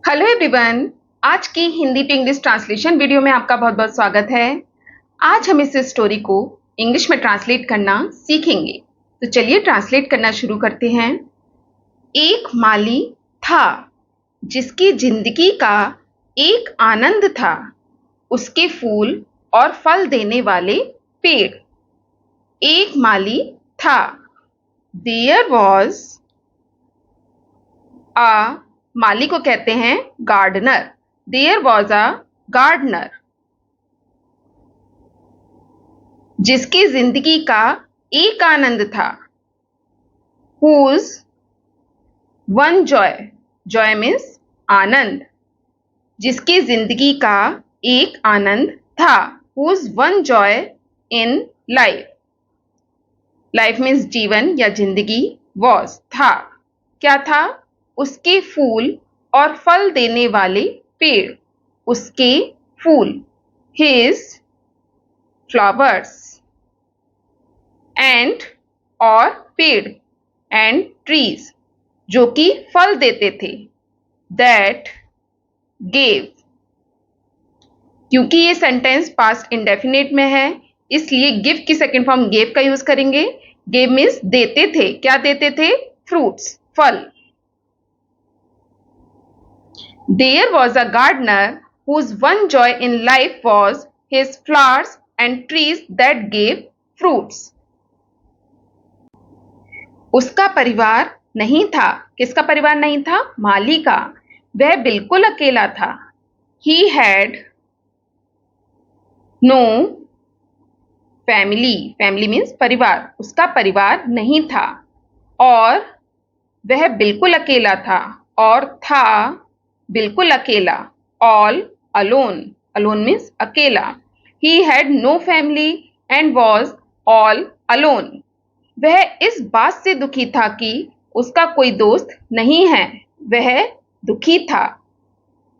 Hello everyone. आज की Hindi to English translation video में आपका बहुत बहुत स्वागत है। आज हम इस स्टोरी को इंग्लिश में ट्रांसलेट करना सीखेंगे। तो चलिए ट्रांसलेट करना शुरू करते हैं। एक माली था जिसकी जिंदगी का एक आनंद था, उसके फूल और फल देने वाले पेड़। एक माली था। देयर वॉज अ माली को कहते हैं gardener. There was a gardener जिसकी जिंदगी का एक आनंद था। Whose one joy, joy means आनंद, जिसकी जिंदगी का एक आनंद था। Whose one joy in life, life means जीवन या जिंदगी, वॉज था, क्या था? उसके फूल और फल देने वाले पेड़, उसके फूल, हिज फ्लावर्स, एंड और पेड़, एंड ट्रीज जो कि फल देते थे, दैट गेव, क्योंकि ये सेंटेंस पास्ट इंडेफिनिट में है इसलिए गिव की सेकंड फॉर्म गेव का यूज करेंगे। गेव मीन्स देते थे, क्या देते थे? फ्रूट्स, फल। There was a gardener whose one joy in life was his flowers and trees that gave fruits. उसका परिवार नहीं था। किसका परिवार नहीं था? माली का। वह बिल्कुल अकेला था। He had no family. Family means परिवार। उसका परिवार नहीं था और वह बिल्कुल अकेला था और था बिल्कुल अकेला। All alone. Alone means अकेला। He had no family and was all alone. वह इस बात से दुखी था कि उसका कोई दोस्त नहीं है। वह दुखी था।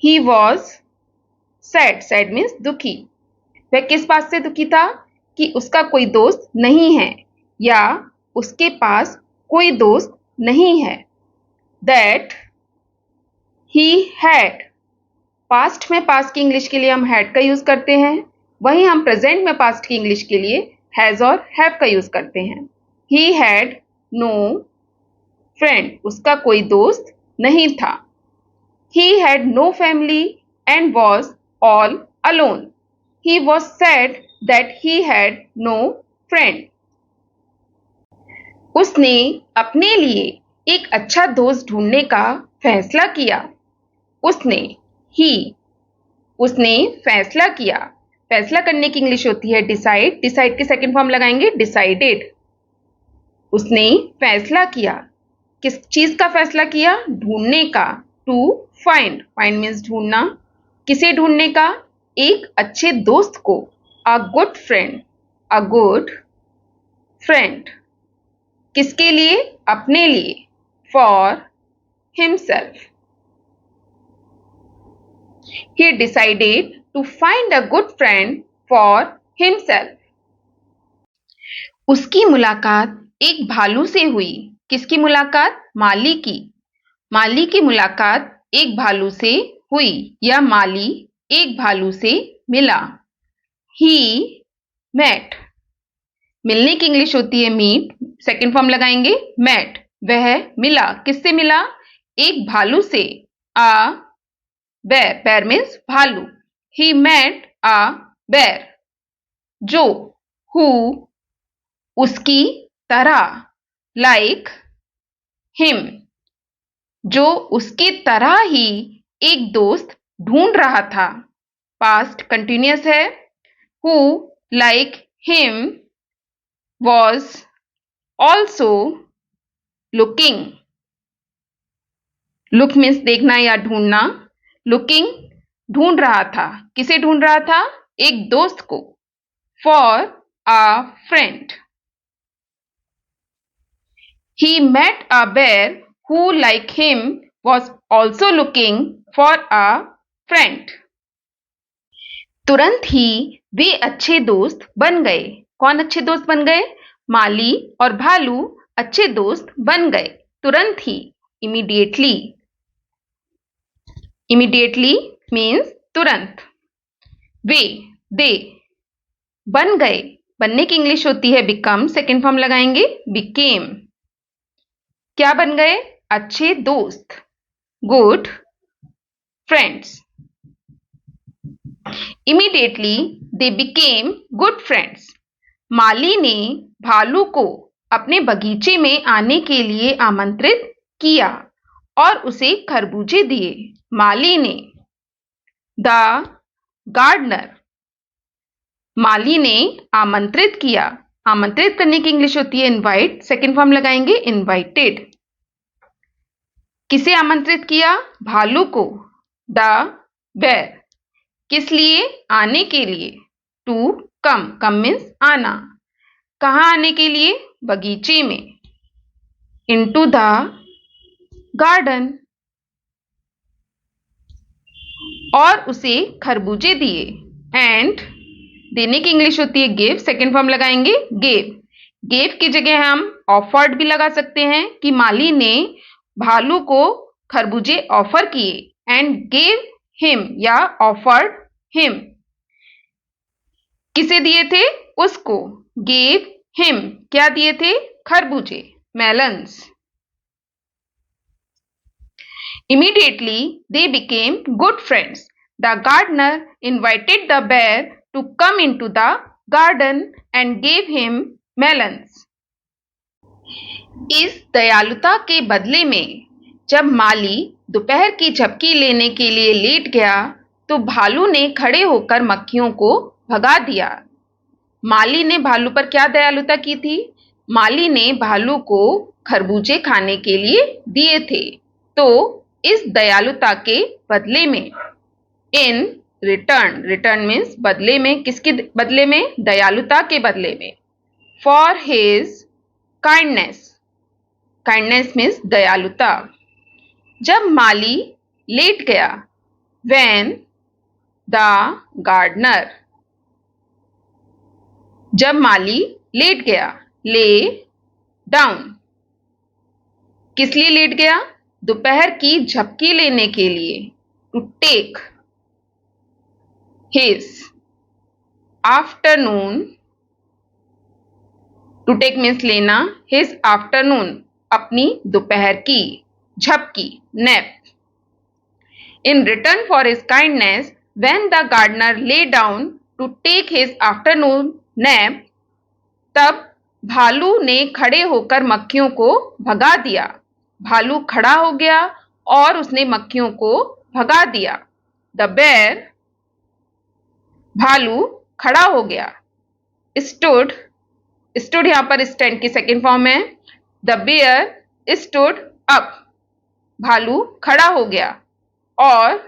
He was sad. Sad means दुखी। वह किस बात से दुखी था? कि उसका कोई दोस्त नहीं है या उसके पास कोई दोस्त नहीं है। That he had. पास्ट में पास्ट की इंग्लिश के लिए हम हैड का यूज करते हैं, वहीं हम प्रेजेंट में पास्ट की इंग्लिश के लिए हैज और हैव का यूज करते हैं। He had no friend. उसका कोई दोस्त नहीं था। He had no family and was all alone. He was sad that he had no friend. उसने अपने लिए एक अच्छा दोस्त ढूंढने का फैसला किया। उसने फैसला किया। फैसला करने की इंग्लिश होती है डिसाइड। डिसाइड की सेकंड फॉर्म लगाएंगे डिसाइडेड। उसने फैसला किया। किस चीज का फैसला किया? ढूंढने का। To find. फाइंड मीन्स ढूंढना। किसे ढूंढने का? एक अच्छे दोस्त को। A good friend. A good friend. किसके लिए? अपने लिए। For himself. He decided to find a good friend for himself. उसकी मुलाकात एक भालू से हुई। किसकी मुलाकात? माली की। माली की मुलाकात एक भालू से हुई या माली एक भालू से मिला। He met. मिलने की इंग्लिश होती है मीट। सेकंड फॉर्म लगाएंगे met. वह मिला। किससे मिला? एक भालू से। आ bear. bear means भालू। He met a bear. जो who उसकी तरह, like him, जो उसकी तरह ही एक दोस्त ढूंढ रहा था। पास्ट कंटिन्यूअस है। Who like him was also looking. Look means देखना या ढूंढना। लुकिंग ढूंढ रहा था। किसे ढूंढ रहा था? एक दोस्त को। For a friend. He met a bear who like him was also looking for a friend. तुरंत ही वे अच्छे दोस्त बन गए। कौन अच्छे दोस्त बन गए? माली और भालू अच्छे दोस्त बन गए तुरंत ही, इमीडिएटली। इमीडिएटली मीन्स तुरंत। वे दे बन गए, बनने की इंग्लिश होती है बिकम, सेकेंड फॉर्म लगाएंगे बिकेम। क्या बन गए? अच्छे दोस्त, good friends. Immediately they became good friends. माली ने भालू को अपने बगीचे में आने के लिए आमंत्रित किया और उसे खरबूजे दिए। माली ने, द गार्डनर, माली ने आमंत्रित किया। आमंत्रित करने की इंग्लिश होती है इनवाइट, सेकेंड फॉर्म लगाएंगे इनवाइटेड। किसे आमंत्रित किया? भालू को, द बेर। किस लिए? आने के लिए, टू कम, कम मीन्स आना। कहाँ आने के लिए? बगीचे में, इनटू द गार्डन। और उसे खरबूजे दिए, एंड देने की इंग्लिश होती है गिव, सेकेंड फॉर्म लगाएंगे गेव। गेव की जगह हम ऑफर्ड भी लगा सकते हैं कि माली ने भालू को खरबूजे ऑफर किए, एंड गेव हिम या ऑफर्ड हिम। किसे दिए थे? उसको, गेव हिम। क्या दिए थे? खरबूजे, melons. Immediately they became good friends. The gardener invited the bear to come into the garden and gave him melons. इस दयालुता के बदले में जब माली दोपहर की झपकी लेने के लिए लेट गया तो भालू ने खड़े होकर मक्खियों को भगा दिया। माली ने भालू पर क्या दयालुता की थी? माली ने भालू को खरबूजे खाने के लिए दिए थे। तो इस दयालुता के बदले में, इन रिटर्न, रिटर्न मीन्स बदले में, किसके बदले में? दयालुता के बदले में। For his kindness, kindness means दयालुता। जब माली लेट गया, व्हेन द गार्डनर, जब माली लेट गया, ले डाउन, किस लिए लेट गया? दोपहर की झपकी लेने के लिए, to take his afternoon, to take means लेना, हिज आफ्टरनून अपनी दोपहर की झपकी, nap. In return for his kindness when the gardener lay down to take his afternoon nap, तब भालू ने खड़े होकर मक्खियों को भगा दिया। भालू खड़ा हो गया और उसने मक्खियों को भगा दिया। द बेर, भालू खड़ा हो गया। स्टूड, स्टूड यहां पर स्टैंड की सेकेंड फॉर्म है। द बेयर स्टूड अप, भालू खड़ा हो गया और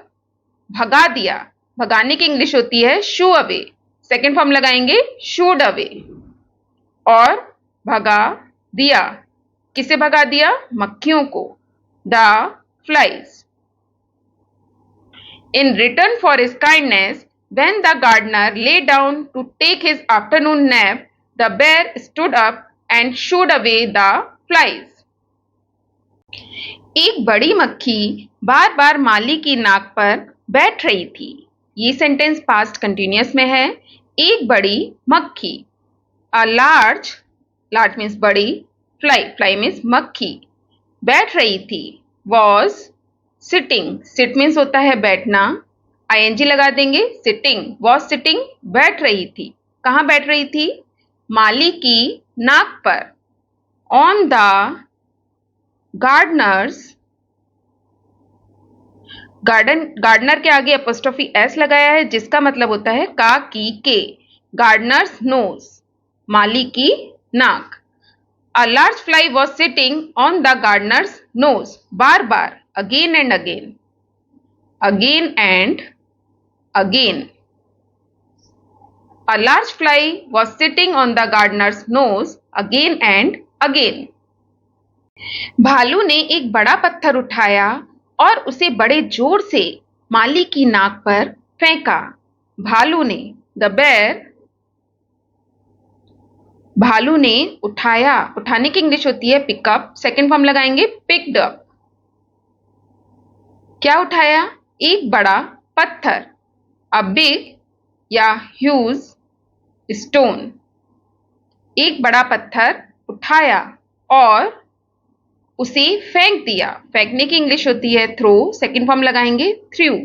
भगा दिया। भगाने की इंग्लिश होती है शू अवे, सेकेंड फॉर्म लगाएंगे शूड अवे। और भगा दिया, किसे भगा दिया? मक्खियों को, the flies. In return for his kindness when the gardener lay down to take his afternoon nap, the bear stood up and shooed away the flies. एक बड़ी मक्खी बार बार माली की नाक पर बैठ रही थी। ये सेंटेंस पास्ट कंटिन्यूअस में है। एक बड़ी मक्खी, अ लार्ज, लार्ज मीन्स बड़ी, फ्लाई, फ्लाई मीन्स मक्खी, बैठ रही थी। वॉज सिटिंग, सिट मीन्स होता है बैठना, आईएनजी लगा देंगे, सिटिंग, वॉज सिटिंग, बैठ रही थी। कहाँ बैठ रही थी? माली की नाक पर, ऑन द गार्डनर्स, गार्डनर के आगे अपोस्ट्रोफी एस लगाया है जिसका मतलब होता है का, की, के। गार्डनर्स नोज, माली की नाक। A large fly was sitting on the gardener's nose. Bar bar, again and again, again and again. A large fly was sitting on the gardener's nose again and again. भालू ने एक बड़ा पत्थर उठाया और उसे बड़े जोर से माली की नाक पर फेंका। भालू ने, द बेर, भालू ने उठाया। उठाने की इंग्लिश होती है पिकअप, सेकेंड फॉर्म लगाएंगे पिक्ड अप। क्या उठाया? एक बड़ा पत्थर, अ बिग या ह्यूज स्टोन। एक बड़ा पत्थर उठाया और उसे फेंक दिया। फेंकने की इंग्लिश होती है थ्रो, सेकंड फॉर्म लगाएंगे थ्रू।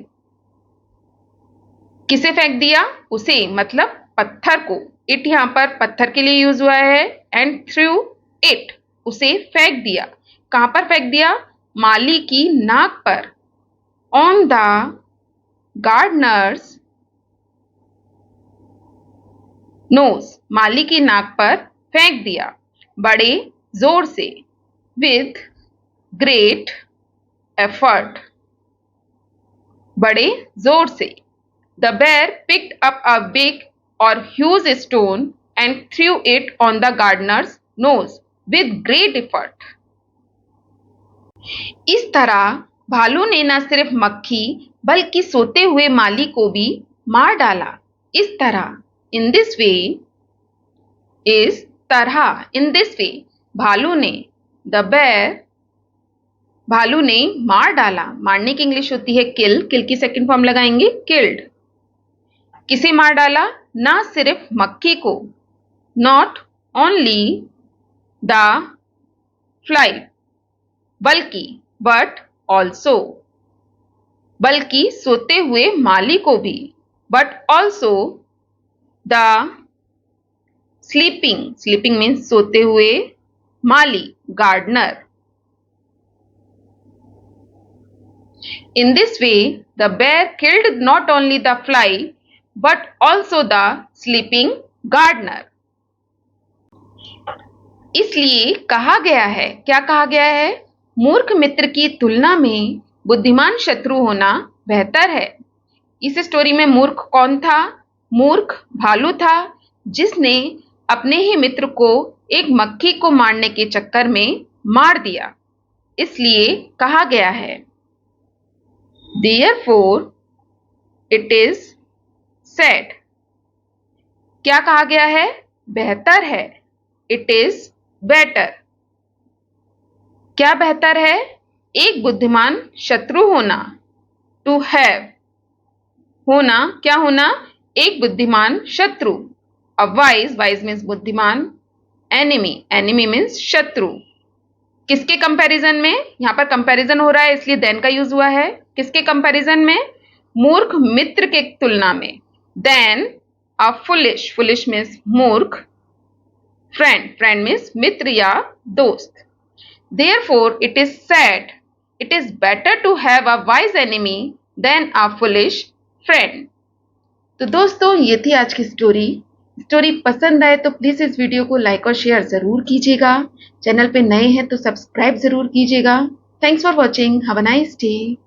किसे फेंक दिया? उसे, मतलब पत्थर को। इट यहां पर पत्थर के लिए यूज हुआ है एंड थ्रू इट, उसे फेंक दिया। कहां पर फेंक दिया? माली की नाक पर, ऑन द गार्डनर्स नोज, माली की नाक पर फेंक दिया बड़े जोर से, विथ ग्रेट एफर्ट, बड़े जोर से। The bear picked up a big और huge stone and threw it on the gardener's nose with great effort. इस तरह भालू ने न सिर्फ मक्खी बल्कि सोते हुए माली को भी मार डाला। इस तरह, इन दिस वे, इस तरह, इन दिस वे, भालू ने, द बेयर, भालू ने मार डाला। मारने की इंग्लिश होती है किल, किल की सेकंड फॉर्म लगाएंगे किल्ड। किसे मार डाला? ना सिर्फ मक्खी को, नॉट ओनली द फ्लाई, बल्कि, बट ऑल्सो, बल्कि सोते हुए माली को भी, but also the sleeping, sleeping means सोते हुए माली, gardener. In this way, the bear killed not only the fly but also the sleeping gardener. इसलिए कहा गया है, क्या कहा गया है? मूर्ख मित्र की तुलना में बुद्धिमान शत्रु होना बेहतर है। इस स्टोरी में मूर्ख कौन था? मूर्ख भालू था, जिसने अपने ही मित्र को एक मक्खी को मारने के चक्कर में मार दिया। इसलिए कहा गया है, Therefore, it is said. क्या कहा गया है? बेहतर है। It is better. क्या बेहतर है? एक बुद्धिमान शत्रु होना। To have, होना, क्या होना? एक बुद्धिमान शत्रु। A wise, wise means बुद्धिमान। Enemy, enemy means शत्रु। किसके कंपैरिजन में? यहां पर कंपैरिजन हो रहा है इसलिए देन का यूज हुआ है। किसके कंपैरिजन में? मूर्ख मित्र के तुलना में। Than a foolish, foolish means मूर्ख। फ्रेंड, फ्रेंड मीन्स मित्र या दोस्त। Therefore it is said, it is better to have a wise enemy than a foolish friend. तो दोस्तों, ये थी आज की स्टोरी। स्टोरी पसंद आए तो प्लीज इस वीडियो को लाइक और शेयर जरूर कीजिएगा। चैनल पे नए हैं तो सब्सक्राइब जरूर कीजिएगा। Thanks for watching, have a nice day.